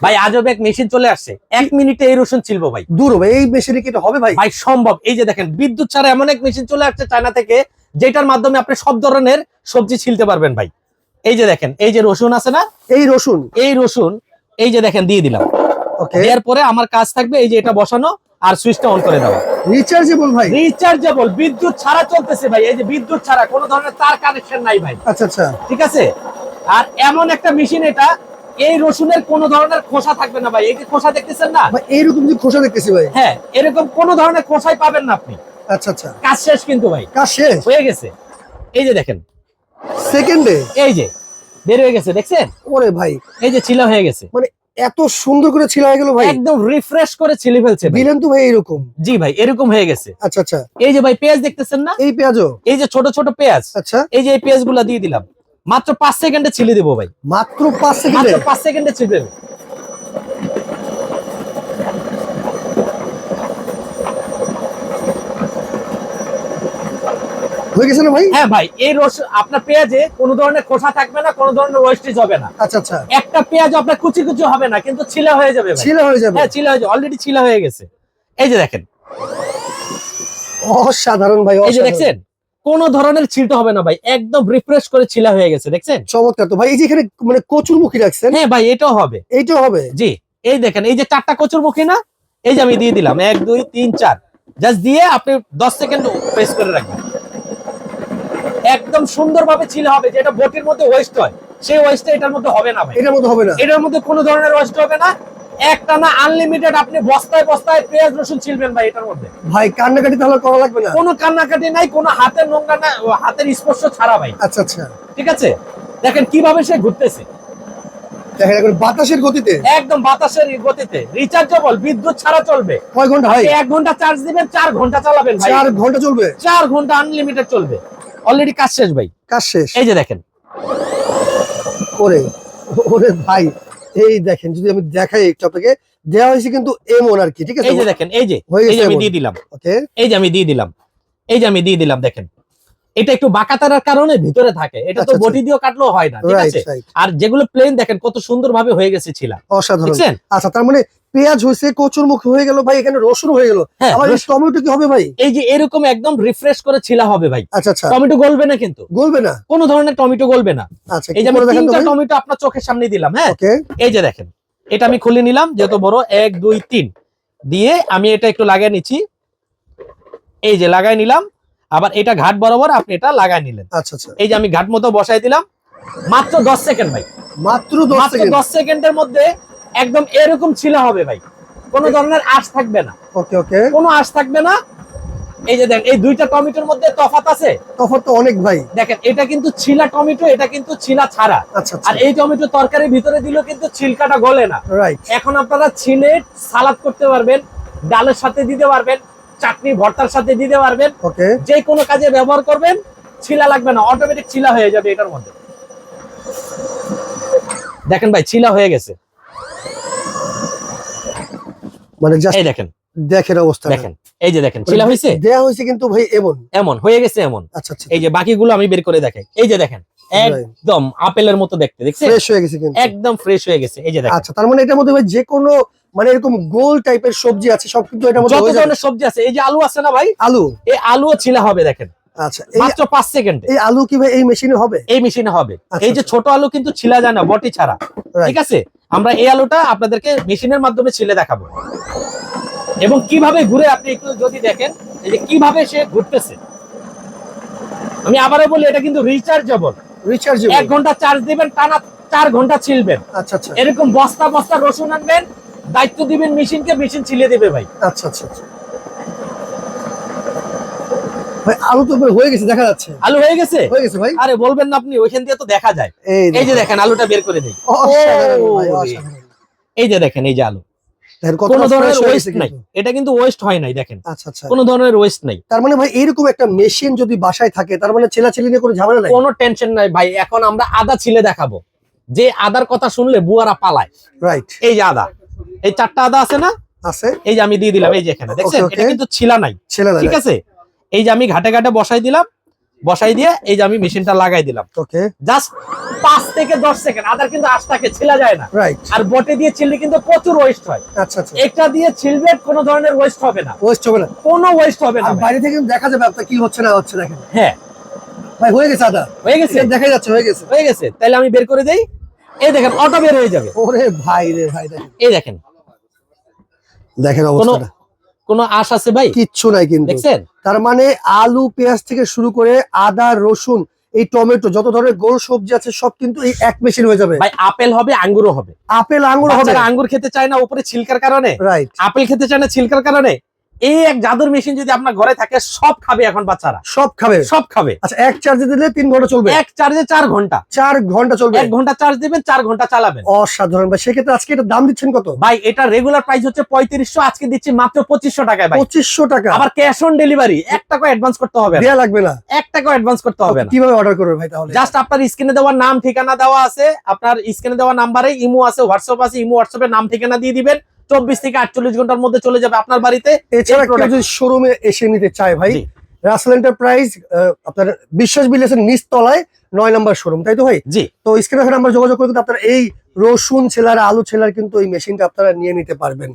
ভাই আজব এক মেশিন চলে আসছে, 1 মিনিটে এই রসুন ছিলবো ভাই। দূর ভাই, এই মেশিনে কি এটা হবে ভাই? ভাই সম্ভব। এই যে দেখেন বিদ্যুৎ ছাড়া এমন এক মেশিন চলে আসছে চায়না থেকে, যেটার মাধ্যমে আপনি সব ধরনের সবজি ছিলতে পারবেন ভাই। এই যে দেখেন, এই যে রসুন আছে না, এই রসুন এই যে দেখেন দিয়ে দিলাম। ওকে, দেওয়ার পরে আমার কাজ থাকবে এই যে এটা বসানো আর সুইচটা অন করে দেওয়া। রিচার্জেবল ভাই? রিচার্জেবল, বিদ্যুৎ ছাড়া চলতেছে ভাই। এই যে বিদ্যুৎ ছাড়া, কোনো ধরনের তার কানেকশন নাই ভাই। আচ্ছা আচ্ছা, ঠিক আছে। আর এমন একটা মেশিন এটা, এই রসুনের কোনো ধরনের খোসা থাকবে না ভাই। এই যে খোসা দেখতেছেন না ভাই এইরকম যে খোসা দেখতেছি ভাই। হ্যাঁ, এরকম কোনো ধরনের খোসাই পাবেন না আপনি। আচ্ছা আচ্ছা, কাজ শেষ কিন্তু ভাই, কাজ শেষ হয়ে গেছে। এই যে দেখেন সেকেন্ডে এই যে বের হয়ে গেছে, দেখছেন? ওরে ভাই, এই যে ছিলা হয়ে গেছে, মানে এত সুন্দর করে ছিলা হয়ে গেল ভাই। একদম রিফ্রেশ করে ছিলে ফেলছে ভাই। দিলেন তো ভাই এরকম? জি ভাই, এরকম হয়ে গেছে। আচ্ছা আচ্ছা, এই যে ভাই পেঁয়াজ দেখতেছেন না, এই পেঁয়াজও? এই যে ছোট ছোট পেঁয়াজ, আচ্ছা, এই যে এই পেঁয়াজ গুলা দিয়ে দিলাম। মাত্র 5 সেকেন্ডে ছিলে দেবো ভাই। মাত্র 5 সেকেন্ডে? মাত্র 5 সেকেন্ডে ছিলে দেবো। হয়ে গেছে না ভাই? হ্যাঁ ভাই, এই রসুন আপনার পেঁয়াজে কোনো ধরনের খোসা থাকবে না, কোনো ধরনের ওয়েস্টেজ হবে না। আচ্ছা আচ্ছা, একটা পেঁয়াজ আপনার কুচি কুচি হবে না, কিন্তু ছিলা হয়ে যাবে ভাই। ছিলা হয়ে যাবে? হ্যাঁ ছিলা হয়ে যাবে, অলরেডি ছিলা হয়ে গেছে। এই যে দেখেন, অসাধারণ ভাই, এই যে অসাধারণ। দেখছেন, কোনো ধরনের ছিলতে হবে না ভাই, একদম রিফ্রেশ করে ছিলা হয়ে গেছে, দেখছেন? চমৎকার তো ভাই। এই যে এখানে মানে কচুরমুখী রাখছেন? হ্যাঁ ভাই, এটাও হবে। এইটাও হবে? জি, এই দেখেন, এই যে 4টা কচুরমুখী না, এই যে আমি দিয়ে দিলাম 1 2 3 4, জাস্ট দিয়ে আপনি 10 সেকেন্ড প্রেস করে রাখবেন। একদম সুন্দরভাবে ছিলে হবে। যেটা বটির মধ্যে ওয়েস্ট হয়, সেই ওয়েস্টটা এটার মধ্যে হবে না ভাই। এটার মধ্যে হবে না? এটার মধ্যে কোনো ধরনের ওয়েস্ট হবে না। একটানা আনলিমিটেড আপনি বস্তায় বস্তায় পেঁয়াজ রসুন ছিলবেন ভাই এটার মধ্যে। ভাই কান্নাকাটি তাহলে করা লাগবে না? কোনো কান্নাকাটি নাই, কোনো হাতের নোংরা না, হাতের স্পর্শ ছাড়া ভাই। আচ্ছা আচ্ছা, ঠিক আছে। দেখেন কিভাবে সে ঘুরতেছে, দেখেন এখন বাতাসের গতিতে, একদম বাতাসের গতিতে। রিচার্জেবল, বিদ্যুৎ ছাড়া চলবে। কয় ঘন্টা ভাই? 1 ঘন্টা চার্জ দিবেন, 4 ঘন্টা চালাবেন ভাই। 4 ঘন্টা চলবে? 4 ঘন্টা আনলিমিটেড চলবে। অলরেডি কাজ শেষ ভাই। কাজ শেষ? এই যে দেখেন, ওরে ওরে ভাই, এই দেখেন যদি আমি দেখাই একটু আপনাকে, দেওয়া হয়েছে কিন্তু এমন আর কি। ঠিক আছে, এই যে দেখেন, এই যে হয়ে গেছে এই যে আমি এমন। দিয়ে দিলাম, ওকে, এই যে আমি দিয়ে দিলাম, এই যে আমি দিয়ে দিলাম। দেখেন এটা একটু বাঁকা তারার কারণে ভিতরে থাকে, এটা তো আচ্ছা, আচ্ছা। বটি দিয়েও কাটলেও হয় না। ঠিক রাইট আছে। রাইট, আর যেগুলো প্লেন দেখেন কত সুন্দরভাবে হয়ে গেছে ছিলা, অসাধারণ। দেখছেন? আচ্ছা, তার মানে পেঁয়াজ হয়েছে, কচুরমুখী হয়ে গেল ভাই, এখানে রসুন হয়ে গেল, হ্যাঁ, আবার এই টমেটো কি হবে ভাই? এই যে এরকম একদম রিফ্রেশ করে ছিলা হবে ভাই। আচ্ছা আচ্ছা, টমেটো গলবে না কিন্তু, গলবে না? কোনো ধরনের টমেটো গলবে না। আচ্ছা, এই যে আমি করে দেখান তো 3টা ভাই। টমেটো আপনার চোখের সামনে দিলাম। হ্যাঁ, ওকে, এই যে দেখেন, এটা আমি খুলে নিলাম, যেহেতু বড় 1 2 3 দিয়ে আমি এটা একটু লাগিয়ে নিচ্ছি। এই যে লাগাই নিলাম, আবার এটা ঘাট বরাবর আপনি এটা লাগাই নিলেন। আচ্ছা আচ্ছা, এই যে আমি ঘাট মতো বসাই দিলাম। মাত্র 10 সেকেন্ড ভাই, মাত্র 10 মাত্র সেকেন্ড? 10 সেকেন্ডের মধ্যে একদম এরকম ছিলা হবে ভাই। কোনো ধরনের আঁশ থাকবে না, ওকে ওকে, কোনো আঁশ থাকবে না। এই যে দেখেন, এই 2টা টমেটোর মধ্যে তফাৎ আছে। তফাৎ তো অনেক ভাই। দেখেন, এটা কিন্তু ছিলা টমেটো, এটা কিন্তু ছিলা ছাড়া। আচ্ছা আচ্ছা, আর এই টমেটো তরকারির ভিতরে দিলেও কিন্তু ছিলকাটা গলে না। রাইট। এখন আপনারা ছিলে সালাদ করতে পারবেন, ডালের সাথে দিতে পারবেন, চাটনি ভর্তার সাথে দিতে পারবেন, ওকে, যে কোনো কাজে ব্যবহার করবেন। ছিলা লাগবে না, অটোমেটিক ছিলা হয়ে যাবে এটার মধ্যে। দেখেন ভাই, ছিলা হয়ে গেছে। মানে জাস্ট এই দেখেন, দেখেন অবস্থা, দেখেন এই যে দেখেন ছিলা হয়েছে, দেয়া হয়েছে কিন্তু ভাই এমন। এমন হয়ে গেছে এমন। আচ্ছা আচ্ছা, এই যে বাকিগুলো আমি বের করে দেখাই। এই যে দেখেন, একদম আপেলের মতো দেখতে, দেখছেন? ফ্রেশ হয়ে গেছে কিন্তু, একদম ফ্রেশ হয়ে গেছে। এই যে দেখেন, আচ্ছা, তার মানে এটার মধ্যে ভাই যে কোনো মানে এরকম গোল টাইপের সবজি আছে সব কিন্তু এটার মধ্যে যত হয়ে যাবে? ধরনের সবজি আছে, এই যে আলু আছে না ভাই, আলু? এই আলুও ছিলা হবে। দেখেন আচ্ছা, এই মাত্র 5 সেকেন্ডে এই আলু কি ভাই এই মেশিনে হবে? এই মেশিনে হবে। আচ্ছা, এই যে ছোট আলু কিন্তু ছিলা যায় না বটি ছাড়া। Right. ঠিক আছে, আমরা এই আলুটা আপনাদেরকে মেশিনের মাধ্যমে ছিলে দেখাবো, এবং কিভাবে ঘুরে আপনি একটু যদি দেখেন, এই যে কিভাবে সে ঘুরতেছে। আমি আবারও বলি, এটা কিন্তু রিচার্জেবল। রিচার্জেবল? 1 ঘন্টা চার্জ দিবেন, টানা 4 ঘন্টা ছিলবেন। আচ্ছা আচ্ছা, এরকম বস্তা বস্তা রসুন আনবেন, দায়িত্ব দিবেন মেশিনকে, মেশিন ছিলে দিবে ভাই। আচ্ছা আচ্ছা আচ্ছা, ভাই আলু তো ভাই হয়ে গেছে, দেখা যাচ্ছে আলু হয়ে গেছে? হয়ে গেছে ভাই। আরে বলবেন না আপনি, ওইখান দিয়ে তো দেখা যায়। এই যে দেখেন, আলুটা বের করে দিই। অসাধারণ ভাই, ওরে। অসাধারণ। এই যে দেখেন, এই যে আলু, দেখেন কোনো কতটা ধরনের fresh হয়ে ওয়েস্ট গেছে নাই, কিন্তু। এটা কিন্তু ওয়েস্ট হয় নাই। দেখেন আচ্ছা আচ্ছা, কোনো ধরনের ওয়েস্ট নাই। তার মানে ভাই এরকম একটা মেশিন যদি বাসায় থাকে তার মানে ছেলাছেলি নিয়ে কোনো ঝামেলা নাই? কোনো টেনশন নাই ভাই। এখন আমরা আদা ছিলে দেখাবো, যে আদার কথা শুনলে বুয়ারা পালায়। রাইট, এই যে আদা, এই 4টা আদা আছে না, আছে, এই যে আমি দিয়ে দিলাম। এই যে এখানে দেখছেন, Okay, okay. এটা কিন্তু ছিলা নাই। ছেলা ঠিক লাগে। আছে, এই যে আমি ঘাটে ঘাটে বসাই দিলাম। বসাই দিয়ে এই যে আমি মেশিনটা লাগাই দিলাম, ওকে, জাস্ট 5 থেকে 10 সেকেন্ড। আদার কিন্তু আশটাকে ছিলা যায় না, রাইট। আর বটে দিয়ে ছিললে কিন্তু প্রচুর ওয়েস্ট হয়। আচ্ছা আচ্ছা, এটা দিয়ে ছিলবে কোনো ধরনের ওয়েস্ট হবে না, ওয়েস্ট হবে না, কোনো ওয়েস্ট হবে না আর ভাই। বাইরে থেকে কিন্তু দেখা যাবে আপনার কি হচ্ছে না হচ্ছে। দেখেন হ্যাঁ ভাই, হয়ে গেছে আদা, হয়ে গেছে, দেখা যাচ্ছে হয়ে গেছে। হয়ে গেছে। তাহলে আমি বের করে দেই, এই দেখেন অটো বের হয়ে যাবে। ওরে ভাই রে ভাই, দেখেন এই দেখেন দেখেন অবস্থাটা, কোনো আশ আছে ভাই? কিচ্ছু নাই কিন্তু। দেখছেন? তার মানে আলু পেঁয়াজ থেকে শুরু করে আদা রসুন এই টমেটো যত ধরনের গোল সবজি আছে সব কিন্তু এই এক মেশিন হয়ে যাবে। ভাই আপেল হবে, আঙ্গুরও হবে। আপেল আঙ্গুর হবে, বাচ্চারা আঙ্গুর খেতে চায় না উপরে ছিলকার কারণে, রাইট। আপেল খেতে চায় না ছিলকার কারণে। এই এক জাদুর মেশিন যদি আপনার ঘরে থাকে, সব খাবে এখন বাচ্চারা, সব খাবে, সব খাবে। আচ্ছা, এক চার্জে দিলে 3 ঘন্টা চলবে, এক চার্জে 4 ঘন্টা, 4 ঘন্টা চলবে, 1 ঘন্টা চার্জ দিবেন 4 ঘন্টা চালাবেন। অসাধারণ ভাই। সেক্ষেত্রে আজকে এটা দাম দিচ্ছেন কত? ভাই এটা রেগুলার প্রাইস হচ্ছে 3500, আজকে দিচ্ছি মাত্র 2500 টাকায় ভাই। 2500 টাকা, আবার ক্যাশ অন ডেলিভারি, 1 টাকা অ্যাডভান্স করতে হবে না, দেয়া লাগবে না, 1 টাকা অ্যাডভান্স করতে হবে না। কিভাবে অর্ডার করবে ভাই তাহলে? জাস্ট আপনার স্ক্রিনে দেওয়া নাম ঠিকানা দেওয়া আছে, আপনার স্ক্রিনে দেওয়া নাম্বারে ইমো আছে, হোয়াটসঅ্যাপ আছে, ইমো হোয়াটসঅ্যাপে নাম ঠিকানা দিয়ে দিবেন, 24 থেকে 48 ঘন্টার মধ্যে চলে যাবে আপনার বাড়িতে। এছাড়া কেউ যদি শোরুমে এসে নিতে চায় ভাই, জি। রাসেল এন্টারপ্রাইজ আপনার বিশ্বাস বিল্ডার্সের নিচ তলায় 9 নম্বর শোরুম, তাই তো ভাই? জি। তো স্ক্রিনে নাম্বার যোগাযোগ করে কিন্তু আপনারা এই রসুন ছেলার আলু ছেলার কিন্তু এই মেশিনটা আপনারা নিয়ে নিতে পারবেন।